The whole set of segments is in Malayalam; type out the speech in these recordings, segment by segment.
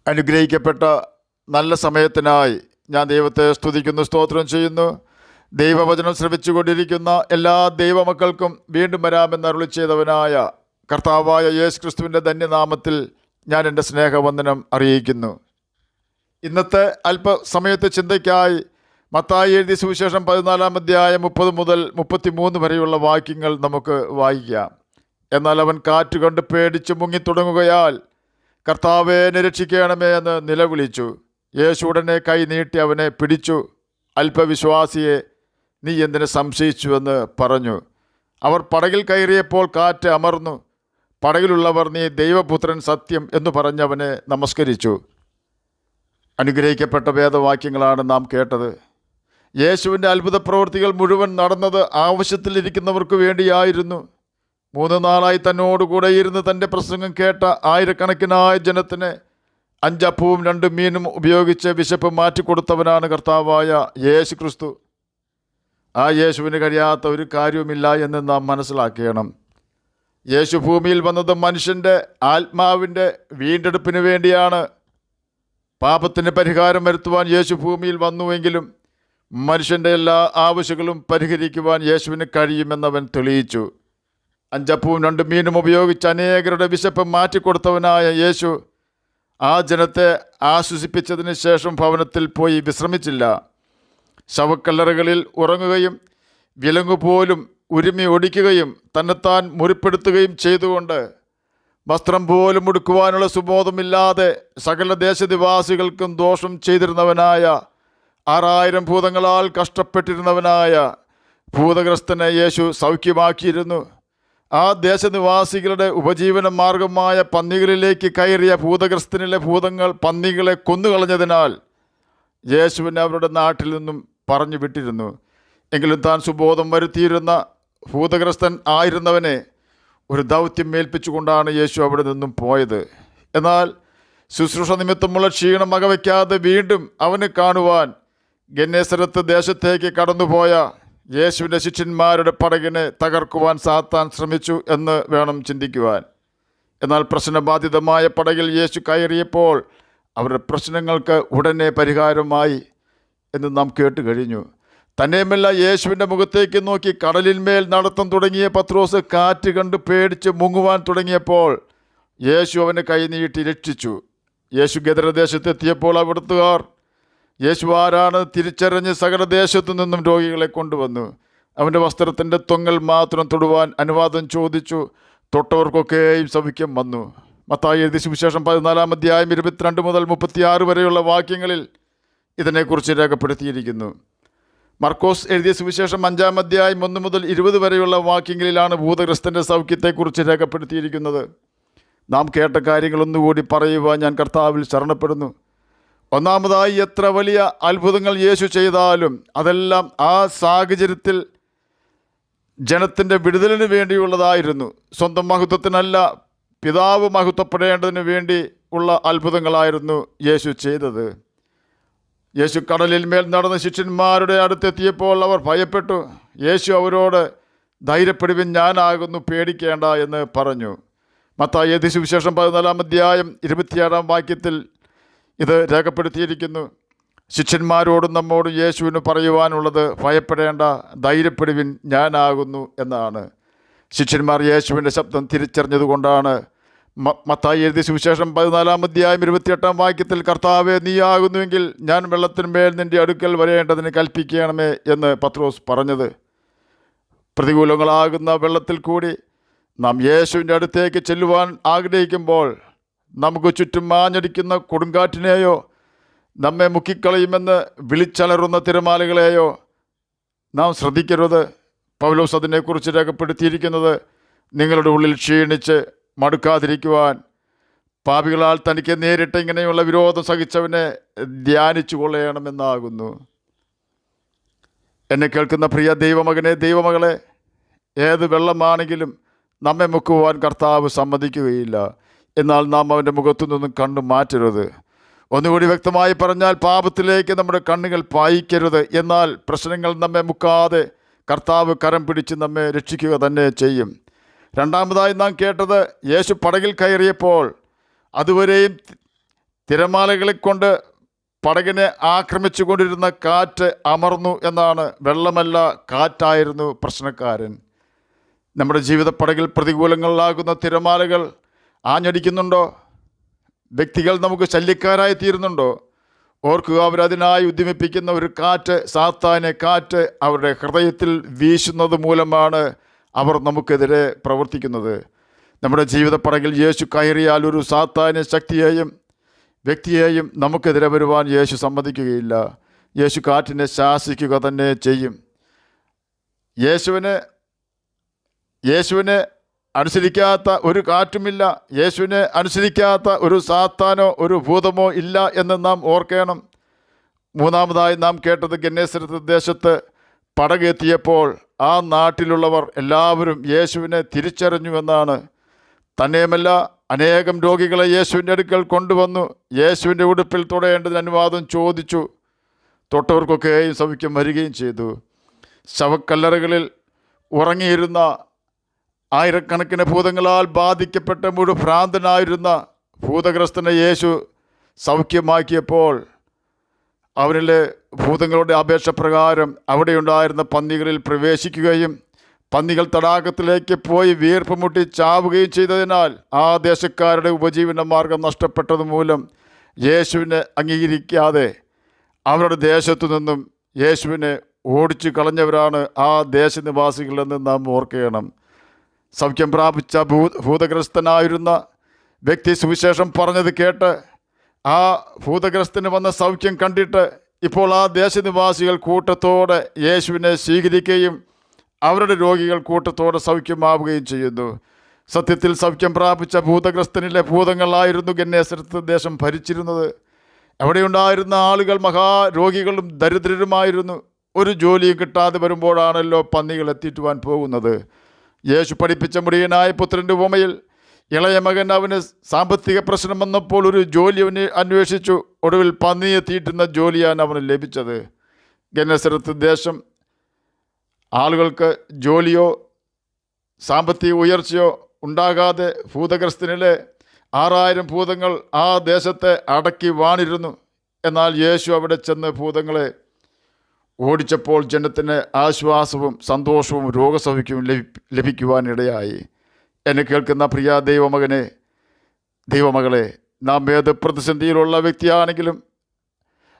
അനുഗ്രഹിക്കപ്പെട്ട നല്ല സമയത്തിനായി ഞാൻ ദൈവത്തെ സ്തുതിക്കുന്നു, സ്തോത്രം ചെയ്യുന്നു. ദൈവവചനം ശ്രവിച്ചുകൊണ്ടിരിക്കുന്ന എല്ലാ ദൈവമക്കൾക്കും വീണ്ടും വരാമെന്ന് അരുളി ചെയ്തവനായ കർത്താവായ യേശു ക്രിസ്തുവിൻ്റെ ധന്യനാമത്തിൽ ഞാൻ എൻ്റെ സ്നേഹവന്ദനം അറിയിക്കുന്നു. ഇന്നത്തെ അല്പസമയത്തെ ചിന്തയ്ക്കായി മത്തായി എഴുതിയ സുവിശേഷം 14-ാം അധ്യായം 30 മുതൽ 33 വരെയുള്ള വാക്യങ്ങൾ നമുക്ക് വായിക്കാം. എന്നാൽ അവൻ കാറ്റ് കണ്ട് പേടിച്ച് മുങ്ങിത്തുടങ്ങുകയാൽ കർത്താവേ എന്നെ രക്ഷിക്കണമേ എന്ന് നിലവിളിച്ചു. യേശു ഉടനെ കൈ നീട്ടി അവനെ പിടിച്ചു. അല്പവിശ്വാസിയെ, നീ എന്തിനെ സംശയിച്ചുവെന്ന് പറഞ്ഞു. അവർ പടകിൽ കയറിയപ്പോൾ കാറ്റ് അമർന്നു. പടകിലുള്ളവർ നീ ദൈവപുത്രൻ സത്യം എന്ന് പറഞ്ഞവനെ നമസ്കരിച്ചു. അനുഗ്രഹിക്കപ്പെട്ട വേദവാക്യങ്ങളാണ് നാം കേട്ടത്. യേശുവിൻ്റെ അത്ഭുത പ്രവൃത്തികൾ മുഴുവൻ നടന്നത് ആവശ്യത്തിലിരിക്കുന്നവർക്ക് വേണ്ടിയായിരുന്നു. 3 നാളായി തന്നോടുകൂടെ ഇരുന്ന് തൻ്റെ പ്രസംഗം കേട്ട ആയിരക്കണക്കിനായ ജനത്തിന് 5 അപ്പവും 2 മീനും ഉപയോഗിച്ച് വിശപ്പ് മാറ്റിക്കൊടുത്തവനാണ് കർത്താവായ യേശു ക്രിസ്തു. ആ യേശുവിന് കഴിയാത്ത ഒരു കാര്യവുമില്ല എന്ന് നാം മനസ്സിലാക്കണം. യേശു ഭൂമിയിൽ വന്നത് മനുഷ്യൻ്റെ ആത്മാവിൻ്റെ വീണ്ടെടുപ്പിന് വേണ്ടിയാണ്. പാപത്തിന് പരിഹാരം വരുത്തുവാൻ യേശു ഭൂമിയിൽ വന്നുവെങ്കിലും മനുഷ്യൻ്റെ എല്ലാ ആവശ്യങ്ങളും പരിഹരിക്കുവാൻ യേശുവിന് കഴിയുമെന്നവൻ തെളിയിച്ചു. 5 അപ്പവും 2 മീനും ഉപയോഗിച്ച് അനേകരുടെ വിശപ്പ് മാറ്റിക്കൊടുത്തവനായ യേശു ആ ജനത്തെ ആശ്വസിപ്പിച്ചതിന് ശേഷം ഭവനത്തിൽ പോയി വിശ്രമിച്ചില്ല. ശവക്കല്ലറകളിൽ ഉറങ്ങുകയും വിലങ്ങുപോലും ഉരുമി ഒടിക്കുകയും തന്നെത്താൻ മുറിപ്പെടുത്തുകയും ചെയ്തുകൊണ്ട് വസ്ത്രം പോലും ഉടുക്കുവാനുള്ള സുബോധമില്ലാതെ സകല ദേശനിവാസികൾക്കും ദോഷം ചെയ്തിരുന്നവനായ 6000 ഭൂതങ്ങളാൽ കഷ്ടപ്പെട്ടിരുന്നവനായ ഭൂതഗ്രസ്തനെ യേശു സൗഖ്യമാക്കിയിരുന്നു. ആ ദേശനിവാസികളുടെ ഉപജീവന മാർഗമായ പന്നികളിലേക്ക് കയറിയ ഭൂതഗ്രസ്തനിലെ ഭൂതങ്ങൾ പന്നികളെ കൊന്നുകളഞ്ഞതിനാൽ യേശുവിനെ അവരുടെ നാട്ടിൽ നിന്നും പറഞ്ഞു വിട്ടിരുന്നു. എങ്കിലും താൻ സുബോധം വരുത്തിയിരുന്ന ഭൂതഗ്രസ്തൻ ആയിരുന്നവനെ ഒരു ദൗത്യം ഏൽപ്പിച്ചുകൊണ്ടാണ് യേശു അവിടെ നിന്നും പോയത്. എന്നാൽ ശുശ്രൂഷ നിമിത്തമുള്ള ക്ഷീണം വകവയ്ക്കാതെ വീണ്ടും അവനെ കാണുവാൻ ഗന്നേസരത്ത് ദേശത്തേക്ക് കടന്നുപോയ യേശുവിൻ്റെ ശിഷ്യന്മാരുടെ പടകിനെ തകർക്കുവാൻ സാത്താൻ ശ്രമിച്ചു എന്ന് വേണം ചിന്തിക്കുവാൻ. എന്നാൽ പ്രശ്നബാധിതമായ പടകിൽ യേശു കയറിയപ്പോൾ അവരുടെ പ്രശ്നങ്ങൾക്ക് ഉടനെ പരിഹാരമായി എന്ന് നാം കേട്ട് കഴിഞ്ഞു. തന്നെയുമല്ല, യേശുവിൻ്റെ മുഖത്തേക്ക് നോക്കി കടലിന്മേൽ നടത്തം തുടങ്ങിയ പത്രോസ് കാറ്റ് കണ്ട് പേടിച്ച് മുങ്ങുവാൻ തുടങ്ങിയപ്പോൾ യേശു അവനെ കൈനീട്ടി രക്ഷിച്ചു. യേശു ഗദരദേശത്തെത്തിയപ്പോൾ അവിടുത്തുകാർ യേശു ആരാണ് തിരിച്ചറിഞ്ഞ് സകല ദേശത്തു നിന്നും രോഗികളെ കൊണ്ടുവന്നു. അവൻ്റെ വസ്ത്രത്തിൻ്റെ തൊങ്ങൽ മാത്രം തൊടുവാൻ അനുവാദം ചോദിച്ചു. തൊട്ടവർക്കൊക്കെയും സൗഖ്യം വന്നു. മത്തായി എഴുതിയ സുവിശേഷം 14-ാം അധ്യായം 22 മുതൽ 36 വരെയുള്ള വാക്യങ്ങളിൽ ഇതിനെക്കുറിച്ച് രേഖപ്പെടുത്തിയിരിക്കുന്നു. മർക്കോസ് എഴുതിയ സുവിശേഷം 5-ാം അധ്യായം 1 മുതൽ 20 വരെയുള്ള വാക്യങ്ങളിലാണ് ഭൂതഗ്രസ്തൻ്റെ സൗഖ്യത്തെക്കുറിച്ച് രേഖപ്പെടുത്തിയിരിക്കുന്നത്. നാം കേട്ട കാര്യങ്ങളൊന്നുകൂടി പറയുവാൻ ഞാൻ കർത്താവിൽ ശരണപ്പെടുന്നു. ഒന്നാമതായി, എത്ര വലിയ അത്ഭുതങ്ങൾ യേശു ചെയ്താലും അതെല്ലാം ആ സാഹചര്യത്തിൽ ജനത്തിൻ്റെ വിടുതലിന് വേണ്ടിയുള്ളതായിരുന്നു. സ്വന്തം മഹത്വത്തിനല്ല, പിതാവ് മഹത്വപ്പെടേണ്ടതിന് വേണ്ടി ഉള്ള അത്ഭുതങ്ങളായിരുന്നു യേശു ചെയ്തത്. യേശു കടലിൽ മേൽ നടന്ന ശിഷ്യന്മാരുടെ അടുത്തെത്തിയപ്പോൾ അവർ ഭയപ്പെട്ടു. യേശു അവരോട്, ധൈര്യപ്പെടുവിൻ, ഞാനാകുന്നു, പേടിക്കേണ്ട എന്ന് പറഞ്ഞു. മത്തായി എഴുതിയ സുവിശേഷം 14-ാം അധ്യായം 27-ാം വാക്യത്തിൽ ഇത് രേഖപ്പെടുത്തിയിരിക്കുന്നു. ശിഷ്യന്മാരോടും നമ്മോടും യേശുവിന് പറയുവാനുള്ളത്, ഭയപ്പെടേണ്ട, ധൈര്യപ്പെടുവിൻ, ഞാനാകുന്നു എന്നാണ്. ശിഷ്യന്മാർ യേശുവിൻ്റെ ശബ്ദം തിരിച്ചറിഞ്ഞതുകൊണ്ടാണ് മത്തായി എഴുതിയ സുവിശേഷം 14-ാം അധ്യായം 28-ാം വാക്യത്തിൽ, കർത്താവേ നീയാകുന്നുവെങ്കിൽ ഞാൻ വെള്ളത്തിന്മേൽ നിൻ്റെ അടുക്കൽ വരേണ്ടതിന് കൽപ്പിക്കണമേ എന്ന് പത്രോസ് പറഞ്ഞത്. പ്രതികൂലങ്ങളാകുന്ന വെള്ളത്തിൽ കൂടി നാം യേശുവിൻ്റെ അടുത്തേക്ക് ചെല്ലുവാൻ ആഗ്രഹിക്കുമ്പോൾ നമുക്ക് ചുറ്റും മാഞ്ഞടിക്കുന്ന കൊടുങ്കാറ്റിനെയോ നമ്മെ മുക്കിക്കളയുമെന്ന് വിളിച്ചലറുന്ന തിരമാലകളെയോ നാം ശ്രദ്ധിക്കരുത്. പൗലോസ് അതിനെക്കുറിച്ച് രേഖപ്പെടുത്തിയിരിക്കുന്നത്, നിങ്ങളുടെ ഉള്ളിൽ ക്ഷീണിച്ച് മടുക്കാതിരിക്കുവാൻ പാപികളാൽ തനിക്ക് നേരിട്ട് ഇങ്ങനെയുള്ള വിരോധം സഹിച്ചവനെ ധ്യാനിച്ചു കൊള്ളണമെന്നാകുന്നു. എന്നെ കേൾക്കുന്ന പ്രിയ ദൈവമകനെ, ദൈവമകളെ, ഏത് വെള്ളമാണെങ്കിലും നമ്മെ മുക്കുവാൻ കർത്താവ് സമ്മതിക്കുകയില്ല. എന്നാൽ നാം അവൻ്റെ മുഖത്തു നിന്നും കണ്ണു മാറ്റരുത്. ഒന്നുകൂടി വ്യക്തമായി പറഞ്ഞാൽ, പാപത്തിലേക്ക് നമ്മുടെ കണ്ണുകൾ പായിക്കരുത്. എന്നാൽ പ്രശ്നങ്ങൾ നമ്മെ മുക്കാതെ കർത്താവ് കരം പിടിച്ച് നമ്മെ രക്ഷിക്കുക തന്നെ ചെയ്യും. രണ്ടാമതായി നാം കേട്ടത്, യേശു പടകിൽ കയറിയപ്പോൾ അതുവരെയും തിരമാലകളെ കൊണ്ട് പടകിനെ ആക്രമിച്ചു കൊണ്ടിരുന്ന കാറ്റ് അമർന്നു എന്നാണ്. വെള്ളമല്ല, കാറ്റായിരുന്നു പ്രശ്നക്കാരൻ. നമ്മുടെ ജീവിത പടകിൽ പ്രതികൂലങ്ങളിലാകുന്ന തിരമാലകൾ ആഞ്ഞടിക്കുന്നുണ്ടോ? വ്യക്തികൾ നമുക്ക് ശല്യക്കാരായി തീരുന്നുണ്ടോ? ഓർക്കുക, അവരതിനായി ഉദ്യമിപ്പിക്കുന്ന ഒരു കാറ്റ്, സാത്താനെ കാറ്റ് അവരുടെ ഹൃദയത്തിൽ വീശുന്നത് മൂലമാണ് അവർ നമുക്കെതിരെ പ്രവർത്തിക്കുന്നത്. നമ്മുടെ ജീവിത പടകിൽ യേശു കയറിയാൽ ഒരു സാത്താന്യ ശക്തിയെയും വ്യക്തിയെയും നമുക്കെതിരെ വരുവാൻ യേശു സമ്മതിക്കുകയില്ല. യേശു കാറ്റിനെ ശാസിക്കുക തന്നെ ചെയ്യും. യേശുവിനെ അനുസരിക്കാത്ത ഒരു കാറ്റുമില്ല. യേശുവിനെ അനുസരിക്കാത്ത ഒരു സാത്താനോ ഒരു ഭൂതമോ ഇല്ല എന്ന് നാം ഓർക്കണം. മൂന്നാമതായി നാം കേട്ടത്, ഗന്നേസരത്ത് ദേശത്ത് പടകെത്തിയപ്പോൾ ആ നാട്ടിലുള്ളവർ എല്ലാവരും യേശുവിനെ തിരിച്ചറിഞ്ഞുവെന്നാണ്. തന്നെയുമല്ല, അനേകം രോഗികളെ യേശുവിൻ്റെ അടുക്കൽ കൊണ്ടുവന്നു. യേശുവിൻ്റെ ഉടുപ്പിൽ തൊടേണ്ടതിന് അനുവാദം ചോദിച്ചു. തൊട്ടവർക്കൊക്കെയും സൗഖ്യം വരികയും ചെയ്തു. ശവക്കല്ലറകളിൽ ഉറങ്ങിയിരുന്ന ആയിരക്കണക്കിന് ഭൂതങ്ങളാൽ ബാധിക്കപ്പെട്ട ഭ്രാന്തനായിരുന്ന ഭൂതഗ്രസ്തനെ യേശു സൗഖ്യമാക്കിയപ്പോൾ അവരിലെ ഭൂതങ്ങളുടെ അപേക്ഷ പ്രകാരം അവിടെയുണ്ടായിരുന്ന പന്നികളിൽ പ്രവേശിക്കുകയും പന്നികൾ തടാകത്തിലേക്ക് പോയി വീർപ്പ് മുട്ടി ചാവുകയും ചെയ്തതിനാൽ ആ ദേശക്കാരുടെ ഉപജീവന മാർഗം നഷ്ടപ്പെട്ടത് മൂലം യേശുവിനെ അംഗീകരിക്കാതെ അവരുടെ ദേശത്തു നിന്നും യേശുവിനെ ഓടിച്ചു കളഞ്ഞവരാണ് ആ ദേശനിവാസികളെന്ന് നാം ഓർക്കണം. സൗഖ്യം പ്രാപിച്ച ഭൂതഗ്രസ്തനായിരുന്ന വ്യക്തി സുവിശേഷം പറഞ്ഞത് കേട്ട് ആ ഭൂതഗ്രസ്തന് വന്ന സൗഖ്യം കണ്ടിട്ട് ഇപ്പോൾ ആ ദേശനിവാസികൾ കൂട്ടത്തോടെ യേശുവിനെ സ്വീകരിക്കുകയും അവരുടെ രോഗികൾ കൂട്ടത്തോടെ സൗഖ്യമാവുകയും ചെയ്യുന്നു. സത്യത്തിൽ സൗഖ്യം പ്രാപിച്ച ഭൂതഗ്രസ്തനിലെ ഭൂതങ്ങളായിരുന്നു ഗന്നേസരത്ത് ദേശം ഭരിച്ചിരുന്നത്. അവിടെയുണ്ടായിരുന്ന ആളുകൾ മഹാരോഗികളും ദരിദ്രരുമായിരുന്നു. ഒരു ജോലിയും കിട്ടാതെ വരുമ്പോഴാണല്ലോ പന്നികൾ എത്തിയിട്ടുവാൻ പോകുന്നത്. യേശു പഠിപ്പിച്ച മുടിയനായ പുത്രൻ്റെ ഉപമയിൽ ഇളയ മകൻ അവന് സാമ്പത്തിക പ്രശ്നം വന്നപ്പോൾ ഒരു ജോലി അവന് അന്വേഷിച്ചു. ഒടുവിൽ പന്നിയെ തീറ്റുന്ന ജോലിയാണ് അവന് ലഭിച്ചത്. ഗന്നേസരത്ത് ദേശം ആളുകൾക്ക് ജോലിയോ സാമ്പത്തിക ഉയർച്ചയോ ഉണ്ടാകാതെ ഭൂതഗ്രസ്തനിലെ 6000 ഭൂതങ്ങൾ ആ ദേശത്തെ അടക്കി വാണിരുന്നു. എന്നാൽ യേശു അവിടെ ചെന്ന് ഭൂതങ്ങളെ ഓടിച്ചപ്പോൾ ജനത്തിന് ആശ്വാസവും സന്തോഷവും രോഗസൗഖ്യവും ലഭിക്കുവാനിടയായി. എന്നെ കേൾക്കുന്ന പ്രിയ ദൈവമകളെ, നാം ഏത് പ്രതിസന്ധിയിലുള്ള വ്യക്തിയാണെങ്കിലും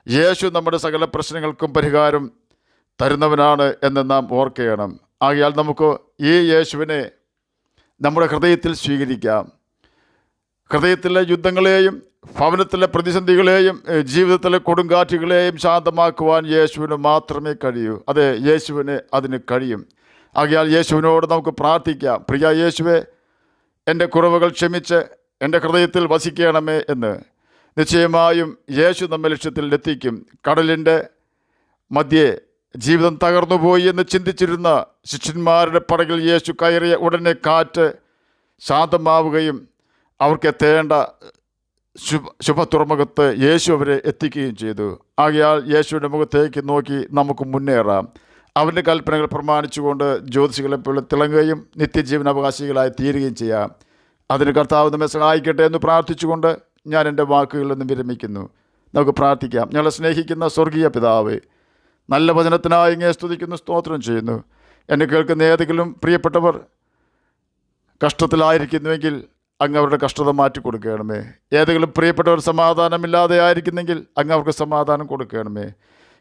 യേശു നമ്മുടെ സകല പ്രശ്നങ്ങൾക്കും പരിഹാരം തരുന്നവനാണ് എന്ന് നാം ഓർക്കണം. ആകയാൽ നമുക്ക് ഈ യേശുവിനെ നമ്മുടെ ഹൃദയത്തിൽ സ്വീകരിക്കാം. ഹൃദയത്തിലെ യുദ്ധങ്ങളെയും ഭവനത്തിലെ പ്രതിസന്ധികളെയും ജീവിതത്തിലെ കൊടുങ്കാറ്റുകളെയും ശാന്തമാക്കുവാൻ യേശുവിന് മാത്രമേ കഴിയൂ. അതെ, യേശുവിന് അതിന് കഴിയും. ആകയാൽ യേശുവിനോട് നമുക്ക് പ്രാർത്ഥിക്കാം. പ്രിയ യേശുവേ, എൻ്റെ കുറവുകൾ ക്ഷമിച്ച് എൻ്റെ ഹൃദയത്തിൽ വസിക്കണമേ എന്ന്. നിശ്ചയമായും യേശു നമ്മെ ലക്ഷ്യത്തിൽ എത്തിക്കും. കടലിൻ്റെ മധ്യേ ജീവിതം തകർന്നുപോയി എന്ന് ചിന്തിച്ചിരുന്ന ശിഷ്യന്മാരുടെ പടകിൽ യേശു കയറിയ ഉടനെ കാറ്റ് ശാന്തമാവുകയും അവർക്ക് എത്തേണ്ട ശുഭതുറമുഖത്ത് യേശു അവരെ എത്തിക്കുകയും ചെയ്തു. ആകയാൽ യേശുവിൻ്റെ മുഖത്തേക്ക് നോക്കി നമുക്ക് മുന്നേറാം. അവൻ്റെ കൽപ്പനകൾ പ്രമാണിച്ചുകൊണ്ട് ജ്യോതിഷികളെ പോലെ തിളങ്ങുകയും നിത്യജീവൻ അവകാശികളായി തീരുകയും ചെയ്യാം. അതിന് കർത്താവ് നമ്മെ സഹായിക്കട്ടെ എന്ന് പ്രാർത്ഥിച്ചുകൊണ്ട് ഞാൻ എൻ്റെ വാക്കുകളിൽ നിന്ന് വിരമിക്കുന്നു. നമുക്ക് പ്രാർത്ഥിക്കാം. ഞങ്ങളെ സ്നേഹിക്കുന്ന സ്വർഗീയ പിതാവേ, നല്ല വചനത്തിനായി ഇങ്ങനെ സ്തുതിക്കുന്നു, സ്തോത്രം ചെയ്യുന്നു. എന്നെ കേൾക്കുന്ന ഏതെങ്കിലും പ്രിയപ്പെട്ടവർ കഷ്ടത്തിലായിരിക്കുന്നുവെങ്കിൽ അങ്ങ് അവരുടെ കഷ്ടത മാറ്റി കൊടുക്കണമേ. ഏതെങ്കിലും പ്രിയപ്പെട്ടവർ സമാധാനമില്ലാതെ ആയിരിക്കുന്നെങ്കിൽ അങ്ങ് അവർക്ക് സമാധാനം കൊടുക്കണമേ.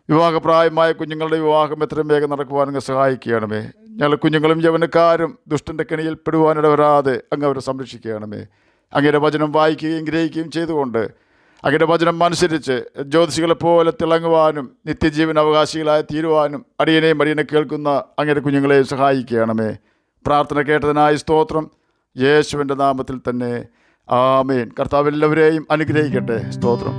വിവാഹപ്രായമായ കുഞ്ഞുങ്ങളുടെ വിവാഹം എത്രയും വേഗം നടക്കുവാൻ അങ്ങ് സഹായിക്കണമേ. ഞങ്ങൾ കുഞ്ഞുങ്ങളും യൗവനക്കാരും ദുഷ്ടൻ്റെ കെണിയിൽ പെടുവാനിടവരാതെ അങ്ങ് അവരെ സംരക്ഷിക്കണമേ. അങ്ങയുടെ വചനം വായിക്കുകയും ഗ്രഹിക്കുകയും ചെയ്തുകൊണ്ട് അങ്ങയുടെ വചനം അനുസരിച്ച് ജ്യോതിഷികളെപ്പോലെ തിളങ്ങുവാനും നിത്യജീവൻ അവകാശികളായി തീരുവാനും അടിയനെ കേൾക്കുന്ന അങ്ങയുടെ കുഞ്ഞുങ്ങളെയും സഹായിക്കണമേ. പ്രാർത്ഥന കേട്ടതിനായി സ്തോത്രം. യേശുവിൻ്റെ നാമത്തിൽ തന്നെ ആമേൻ. കർത്താവ് എല്ലാവരെയും അനുഗ്രഹിക്കട്ടെ. സ്തോത്രം.